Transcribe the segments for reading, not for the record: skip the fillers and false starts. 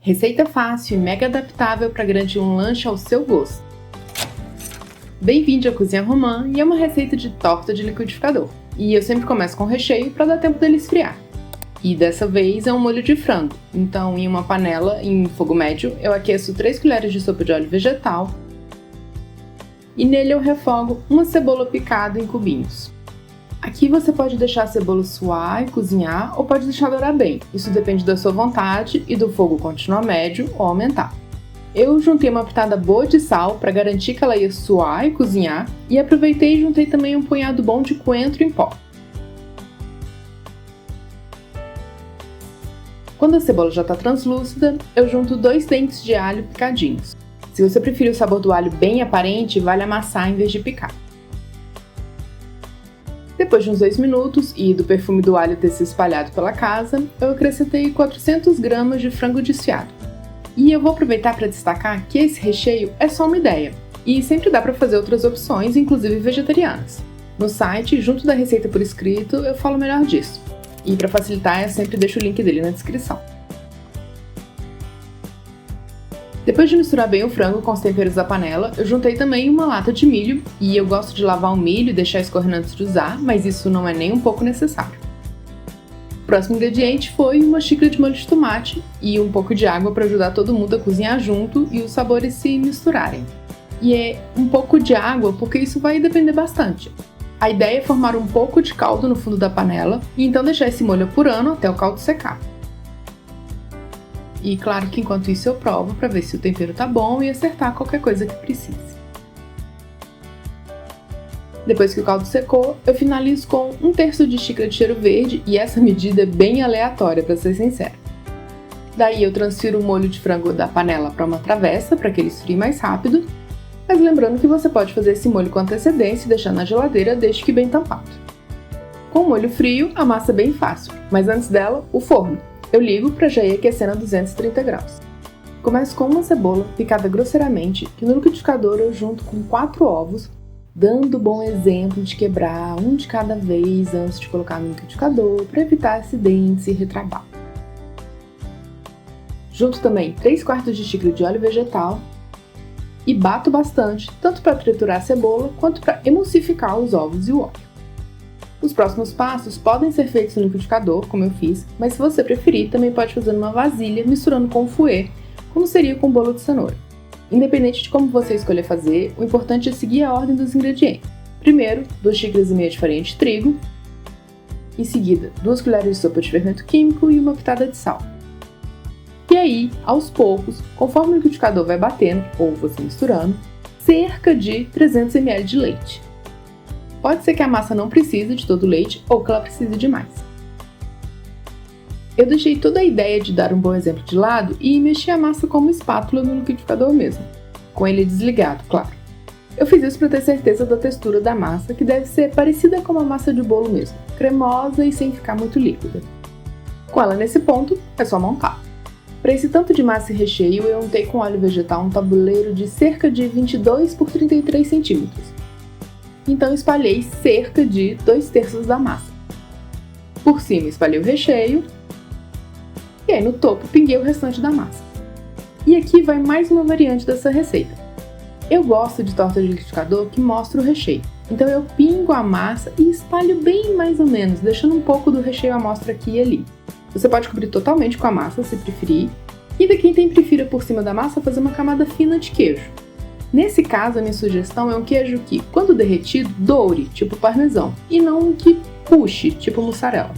Receita fácil e mega adaptável para garantir um lanche ao seu gosto. Bem-vindo à Cozinha Romã e é uma receita de torta de liquidificador. E eu sempre começo com recheio para dar tempo dele esfriar. E dessa vez é um molho de frango. Então, em uma panela em fogo médio, eu aqueço 3 colheres de sopa de óleo vegetal e nele eu refogo uma cebola picada em cubinhos. Aqui você pode deixar a cebola suar e cozinhar ou pode deixar dourar bem. Isso depende da sua vontade e do fogo continuar médio ou aumentar. Eu juntei uma pitada boa de sal para garantir que ela ia suar e cozinhar e aproveitei e juntei também um punhado bom de coentro em pó. Quando a cebola já está translúcida, eu junto 2 dentes de alho picadinhos. Se você preferir o sabor do alho bem aparente, vale amassar em vez de picar. Depois de uns 2 minutos e do perfume do alho ter se espalhado pela casa, eu acrescentei 400 gramas de frango desfiado. E eu vou aproveitar para destacar que esse recheio é só uma ideia, e sempre dá para fazer outras opções, inclusive vegetarianas. No site, junto da receita por escrito, eu falo melhor disso. E para facilitar, eu sempre deixo o link dele na descrição. Depois de misturar bem o frango com os temperos da panela, eu juntei também uma lata de milho, e eu gosto de lavar o milho e deixar escorrendo antes de usar, mas isso não é nem um pouco necessário. O próximo ingrediente foi uma xícara de molho de tomate e um pouco de água para ajudar todo mundo a cozinhar junto e os sabores se misturarem. E é um pouco de água porque isso vai depender bastante. A ideia é formar um pouco de caldo no fundo da panela e então deixar esse molho apurando até o caldo secar. E claro que enquanto isso eu provo para ver se o tempero tá bom e acertar qualquer coisa que precise. Depois que o caldo secou, eu finalizo com 1/3 de xícara de cheiro verde e essa medida é bem aleatória, para ser sincera. Daí eu transfiro o molho de frango da panela para uma travessa para que ele esfrie mais rápido, mas lembrando que você pode fazer esse molho com antecedência e deixar na geladeira desde que bem tampado. Com o molho frio, a massa é bem fácil, mas antes dela, o forno. Eu ligo para já ir aquecendo a 230 graus. Começo com uma cebola picada grosseiramente que no liquidificador eu junto com 4 ovos, dando bom exemplo de quebrar um de cada vez antes de colocar no liquidificador para evitar acidentes e retrabalho. Junto também 3/4 de xícara de óleo vegetal e bato bastante, tanto para triturar a cebola quanto para emulsificar os ovos e o óleo. Os próximos passos podem ser feitos no liquidificador, como eu fiz, mas se você preferir, também pode fazer numa vasilha misturando com o fouet, como seria com bolo de cenoura. Independente de como você escolher fazer, o importante é seguir a ordem dos ingredientes. Primeiro, 2,5 xícaras de farinha de trigo, em seguida 2 colheres de sopa de fermento químico e uma pitada de sal. E aí, aos poucos, conforme o liquidificador vai batendo, ou você misturando, cerca de 300 ml de leite. Pode ser que a massa não precise de todo o leite ou que ela precise de mais. Eu deixei toda a ideia de dar um bom exemplo de lado e mexi a massa com uma espátula no liquidificador mesmo, com ele desligado, claro. Eu fiz isso para ter certeza da textura da massa, que deve ser parecida com uma massa de bolo mesmo, cremosa e sem ficar muito líquida. Com ela nesse ponto, é só montar. Para esse tanto de massa e recheio, eu untei com óleo vegetal um tabuleiro de cerca de 22 por 33 centímetros. Então espalhei cerca de 2/3 da massa. Por cima espalhei o recheio e aí no topo pinguei o restante da massa. E aqui vai mais uma variante dessa receita. Eu gosto de torta de liquidificador que mostra o recheio, então eu pingo a massa e espalho bem mais ou menos, deixando um pouco do recheio à mostra aqui e ali. Você pode cobrir totalmente com a massa se preferir, e para quem tem prefira por cima da massa fazer uma camada fina de queijo. Nesse caso, a minha sugestão é um queijo que, quando derretido, doure, tipo parmesão, e não um que puxe, tipo mussarela.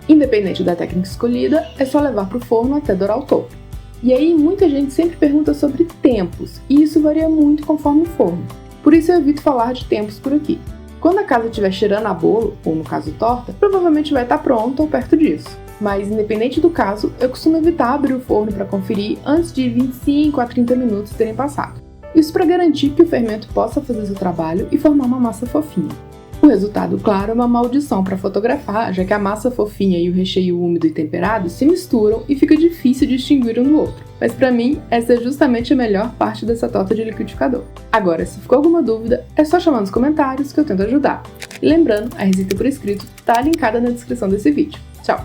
Independente da técnica escolhida, é só levar para o forno até dourar o topo. E aí, muita gente sempre pergunta sobre tempos, e isso varia muito conforme o forno. Por isso eu evito falar de tempos por aqui. Quando a casa estiver cheirando a bolo, ou no caso torta, provavelmente vai estar pronto ou perto disso. Mas independente do caso, eu costumo evitar abrir o forno para conferir antes de 25 a 30 minutos terem passado. Isso para garantir que o fermento possa fazer seu trabalho e formar uma massa fofinha. O resultado, claro, é uma maldição para fotografar, já que a massa fofinha e o recheio úmido e temperado se misturam e fica difícil distinguir um do outro. Mas para mim, essa é justamente a melhor parte dessa torta de liquidificador. Agora, se ficou alguma dúvida, é só chamar nos comentários que eu tento ajudar. E lembrando, a receita por escrito está linkada na descrição desse vídeo. Tchau!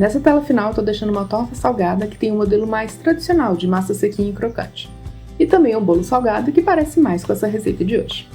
Nessa tela final eu estou deixando uma torta salgada que tem um modelo mais tradicional de massa sequinha e crocante. E também um bolo salgado que parece mais com essa receita de hoje.